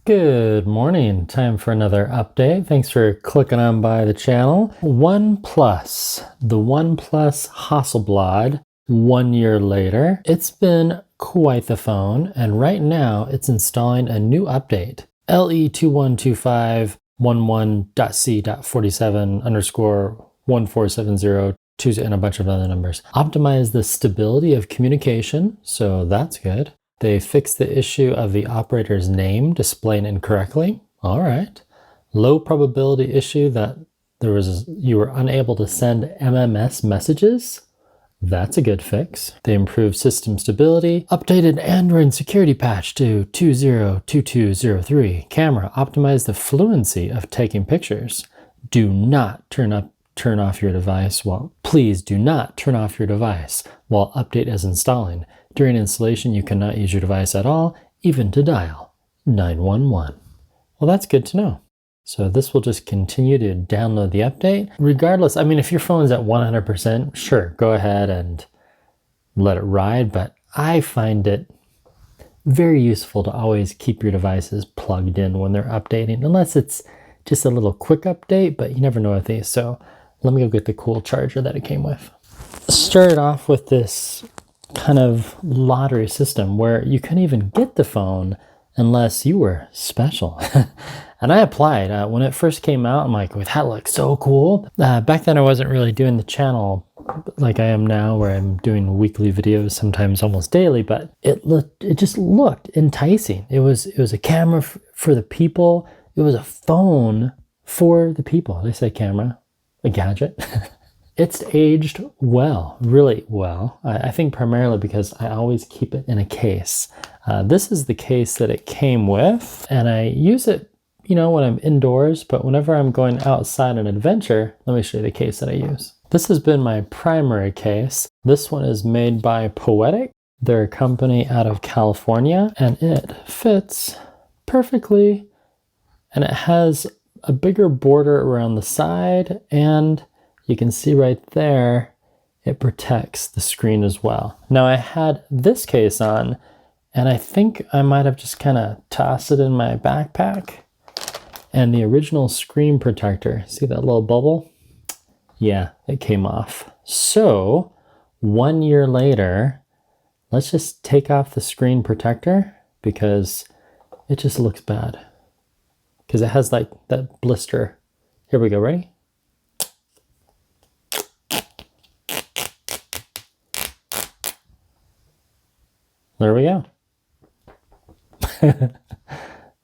Good morning. Time for another update. Thanks for clicking on by the channel. OnePlus, the OnePlus Hasselblad, 1 year later. It's been quite the phone, and right now it's installing a new update. LE212511.c.47_1470 and a bunch of other numbers. Optimize the stability of communication, so that's good. They fixed the issue of the operator's name displaying incorrectly. All right. Low probability issue that you were unable to send MMS messages. That's a good fix. They improved system stability. Updated Android security patch to 202203. Camera optimized the fluency of taking pictures. Do not turn off your device. Well, please do not turn off your device while update is installing. During installation, you cannot use your device at all, even to dial 911. Well, that's good to know. So this will just continue to download the update. Regardless, I mean, if your phone's at 100%, sure, go ahead and let it ride. But I find it very useful to always keep your devices plugged in when they're updating, unless it's just a little quick update, but you never know with these. So let me go get the cool charger that it came with. Started off with this kind of lottery system where you couldn't even get the phone unless you were special. And I applied. When it first came out, I'm like, that looks so cool. Back then I wasn't really doing the channel like I am now, where I'm doing weekly videos, sometimes almost daily, but it just looked enticing. It was a camera for the people. It was a phone for the people. They say camera, a gadget. It's aged well, really well. I think primarily because I always keep it in a case. This is the case that it came with, and I use it, when I'm indoors, but whenever I'm going outside on adventure, let me show you the case that I use. This has been my primary case. This one is made by Poetic. They're a company out of California, and it fits perfectly, and it has a bigger border around the side, and you can see right there, it protects the screen as well. Now I had this case on, and I think I might have just kind of tossed it in my backpack. And the original screen protector, see that little bubble? Yeah, it came off. So 1 year later, let's just take off the screen protector because it just looks bad. Because it has like that blister. Here we go, ready? There we go.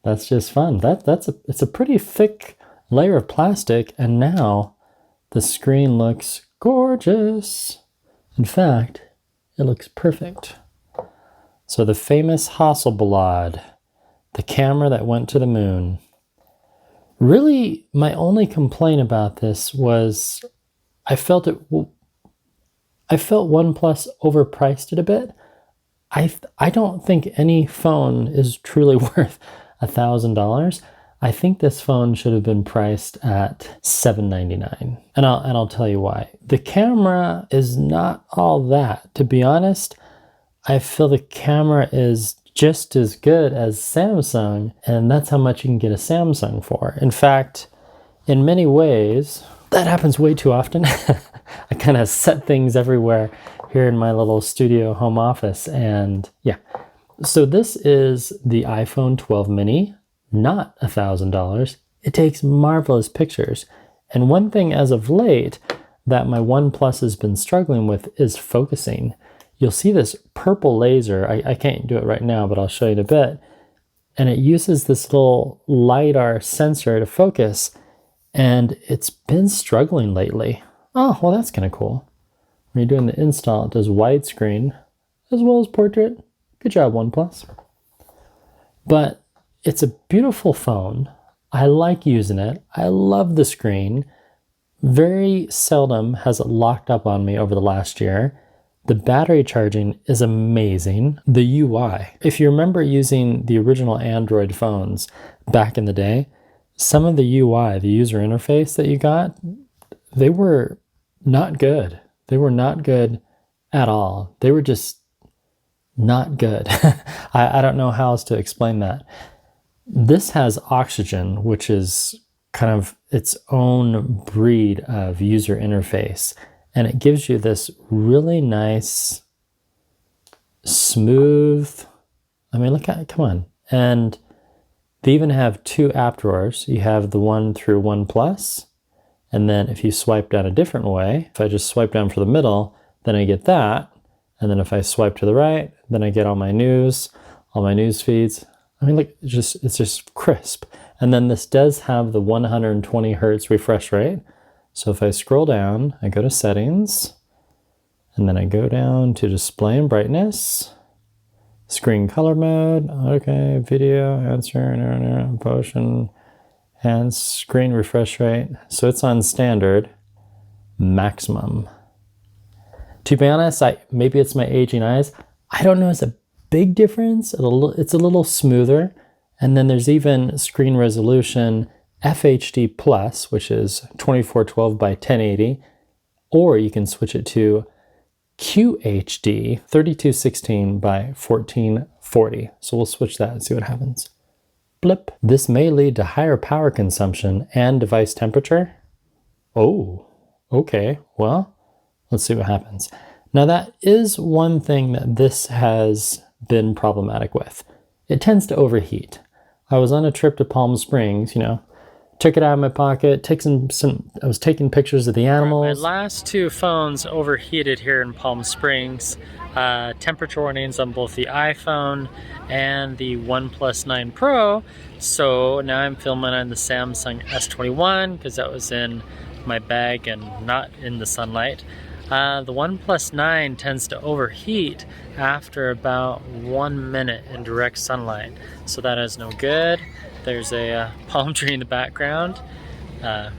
That's just fun. It's a pretty thick layer of plastic, and now the screen looks gorgeous. In fact, it looks perfect. So the famous Hasselblad, the camera that went to the moon. Really, my only complaint about this was I felt OnePlus overpriced it a bit. I don't think any phone is truly worth $1,000. I think this phone should have been priced at $799, and I'll tell you why. The camera is not all that. To be honest, I feel the camera is just as good as Samsung, and that's how much you can get a Samsung for. In fact, in many ways, that happens way too often. I kind of set things everywhere here in my little studio home office, and yeah. So this is the iPhone 12 mini, not $1,000. It takes marvelous pictures. And one thing as of late that my OnePlus has been struggling with is focusing. You'll see this purple laser. I can't do it right now, but I'll show you in a bit. And it uses this little LiDAR sensor to focus, and it's been struggling lately. Oh, well, that's kind of cool. When you're doing the install, it does widescreen as well as portrait. Good job, OnePlus. But it's a beautiful phone. I like using it. I love the screen. Very seldom has it locked up on me over the last year. The battery charging is amazing. The UI. If you remember using the original Android phones back in the day, some of the UI, the user interface that you got, they were not good. They were not good at all. They were just not good. I don't know how else to explain that. This has oxygen, which is kind of its own breed of user interface. And it gives you this really nice, smooth, I mean, look at it, come on. And they even have two app drawers. You have the one through OnePlus, and then if you swipe down a different way, if I just swipe down for the middle, then I get that. And then if I swipe to the right, then I get all my news feeds. I mean, look, it's just crisp. And then this does have the 120 hertz refresh rate. So if I scroll down, I go to settings, and then I go down to display and brightness, screen color mode, okay, video, answer, potion, and screen refresh rate. So it's on standard, maximum. To be honest, maybe it's my aging eyes. I don't notice a big difference. It's a little smoother. And then there's even screen resolution FHD plus, which is 2412 by 1080, or you can switch it to QHD 3216 by 1440. So we'll switch that and see what happens. Blip. This may lead to higher power consumption and device temperature. Oh, okay. Well, let's see what happens. Now that is one thing that this has been problematic with. It tends to overheat. I was on a trip to Palm Springs, took it out of my pocket, I was taking pictures of the animals. My last two phones overheated here in Palm Springs. Temperature warnings on both the iPhone and the OnePlus 9 Pro. So now I'm filming on the Samsung S21 because that was in my bag and not in the sunlight. The OnePlus 9 tends to overheat after about 1 minute in direct sunlight. So that is no good. There's a palm tree in the background.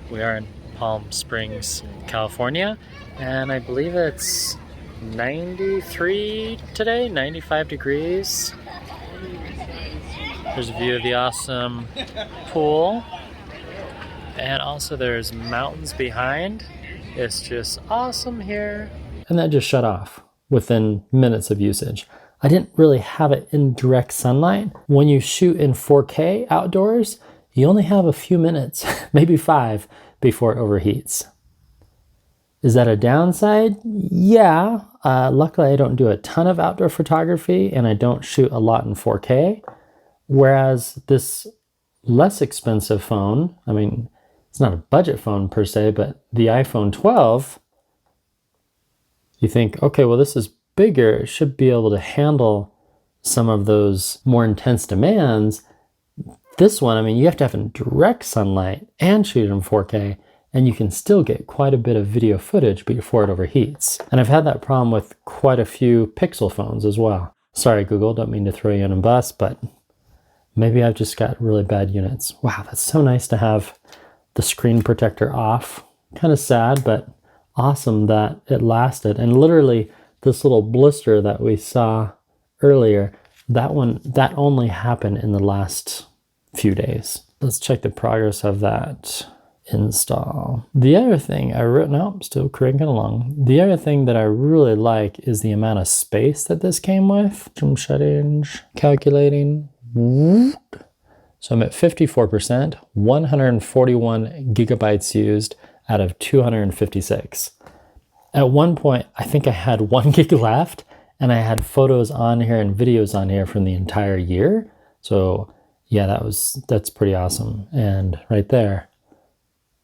We are in Palm Springs, California, and I believe it's 93 today, 95 degrees. There's a view of the awesome pool, and also there's mountains behind. It's just awesome here. And that just shut off within minutes of usage. I didn't really have it in direct sunlight. When you shoot in 4K outdoors, you only have a few minutes, maybe 5, before it overheats. Is that a downside? Yeah. Luckily, I don't do a ton of outdoor photography and I don't shoot a lot in 4K. Whereas this less expensive phone, I mean, it's not a budget phone per se, but the iPhone 12, you think, okay, well, this is bigger. It should be able to handle some of those more intense demands. This one, I mean, you have to have in direct sunlight and shoot in 4K, and you can still get quite a bit of video footage before it overheats. And I've had that problem with quite a few Pixel phones as well. Sorry, Google, don't mean to throw you on a bus, but maybe I've just got really bad units. Wow, that's so nice to have the screen protector off. Kind of sad, but awesome that it lasted. And literally this little blister that we saw earlier, that only happened in the last few days. Let's check the progress of that install. The other thing still cranking along. The other thing that I really like is the amount of space that this came with. Settings, calculating. So I'm at 54%, 141 gigabytes used out of 256. At one point, I think I had 1 gig left, and I had photos on here and videos on here from the entire year. So yeah, that's pretty awesome. And right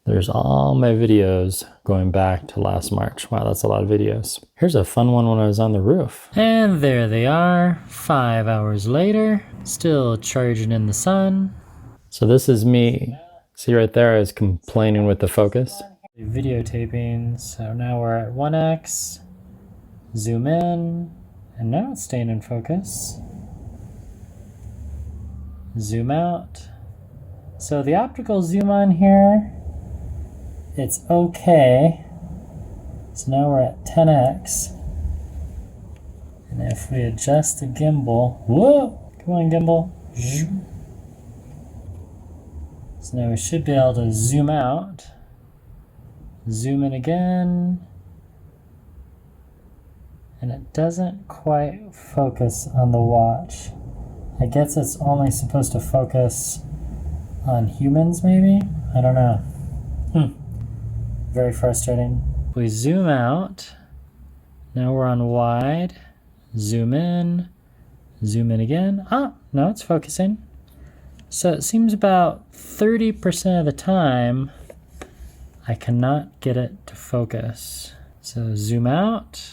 there's all my videos going back to last March. Wow, that's a lot of videos. Here's a fun one when I was on the roof. And there they are, 5 hours later, still charging in the sun. So this is me. See right there, I was complaining with the focus. Videotaping, so now we're at 1x. Zoom in, and now it's staying in focus. Zoom out. So the optical zoom on here, it's okay. So now we're at 10x. And if we adjust the gimbal, whoa, come on gimbal. So now we should be able to zoom out. Zoom in again. And it doesn't quite focus on the watch. I guess it's only supposed to focus on humans, maybe? I don't know. Very frustrating. We zoom out. Now we're on wide. Zoom in again. Ah, now it's focusing. So it seems about 30% of the time I cannot get it to focus. So zoom out,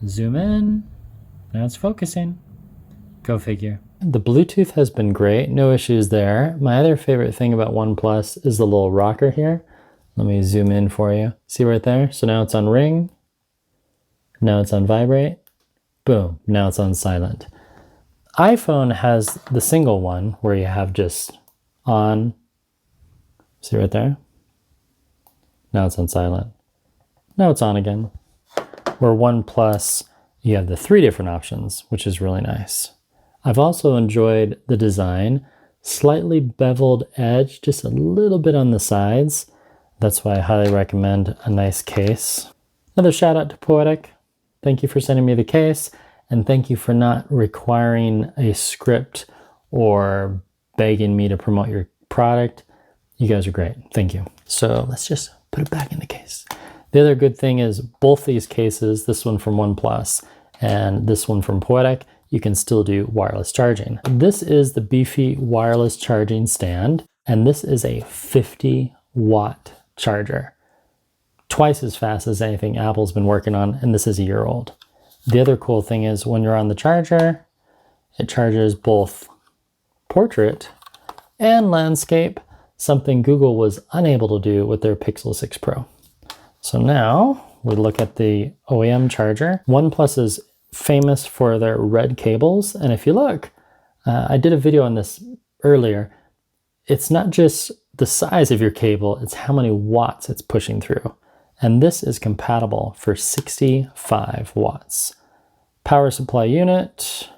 zoom in, now it's focusing. Go figure. The Bluetooth has been great, no issues there. My other favorite thing about OnePlus is the little rocker here. Let me zoom in for you. See right there? So now it's on ring, now it's on vibrate, boom, now it's on silent. iPhone has the single one where you have just on, see right there? Now it's on silent. Now it's on again. Where OnePlus, you have the 3 different options, which is really nice. I've also enjoyed the design. Slightly beveled edge, just a little bit on the sides. That's why I highly recommend a nice case. Another shout out to Poetic. Thank you for sending me the case, and thank you for not requiring a script or begging me to promote your product. You guys are great. Thank you. So let's just put it back in the case. The other good thing is both these cases, this one from OnePlus and this one from Poetic, you can still do wireless charging. This is the beefy wireless charging stand, and this is a 50-watt charger. Twice as fast as anything Apple's been working on, and this is a year old. The other cool thing is when you're on the charger, it charges both portrait and landscape, something Google was unable to do with their Pixel 6 Pro. So now we look at the Oem Charger. OnePlus is famous for their red cables, and if you look, I did a video on this earlier. It's not just the size of your cable, it's how many watts it's pushing through. And this is compatible for 65 watts. Power supply unit,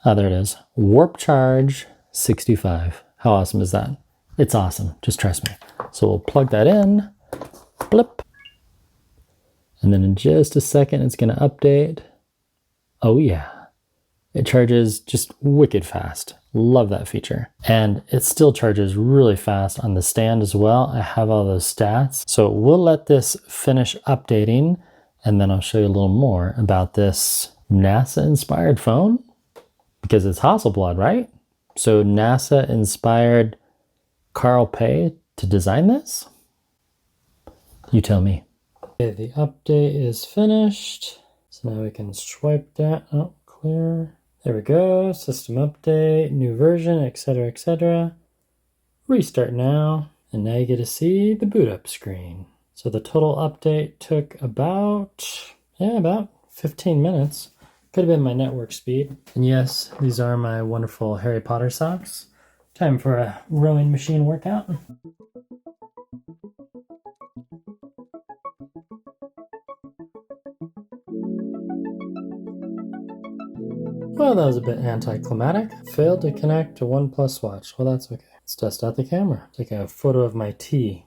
there it is. Warp charge 65. How awesome is that? It's awesome, just trust me. So we'll plug that in, blip. And then in just a second, it's gonna update. Oh yeah, it charges just wicked fast. Love that feature. And it still charges really fast on the stand as well. I have all those stats. So we'll let this finish updating, and then I'll show you a little more about this NASA-inspired phone, because it's Hasselblad, right? So NASA inspired Carl Pei to design this? You tell me. Okay, the update is finished. So now we can swipe that. Oh, clear. There we go. System update, new version, etc., etc. Restart now. And now you get to see the boot up screen. So the total update took about 15 minutes. Could have been my network speed. And yes, these are my wonderful Harry Potter socks. Time for a rowing machine workout. Well, that was a bit anticlimactic. Failed to connect to OnePlus Watch. Well, that's okay. Let's test out the camera. Take a photo of my tea.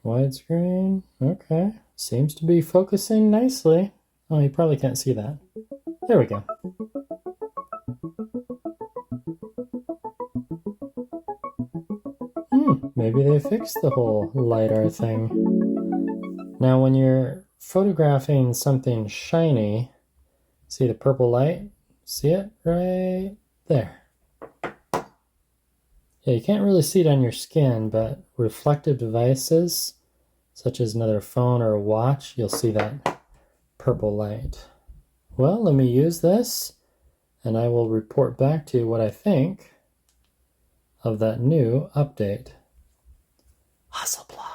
Widescreen. Okay. Seems to be focusing nicely. Oh, you probably can't see that. There we go. Maybe they fixed the whole LiDAR thing. Now, when you're photographing something shiny, see the purple light? See it right there. Yeah, you can't really see it on your skin, but reflective devices, such as another phone or a watch, you'll see that purple light. Well, let me use this, and I will report back to you what I think of that new update. Hasselblad.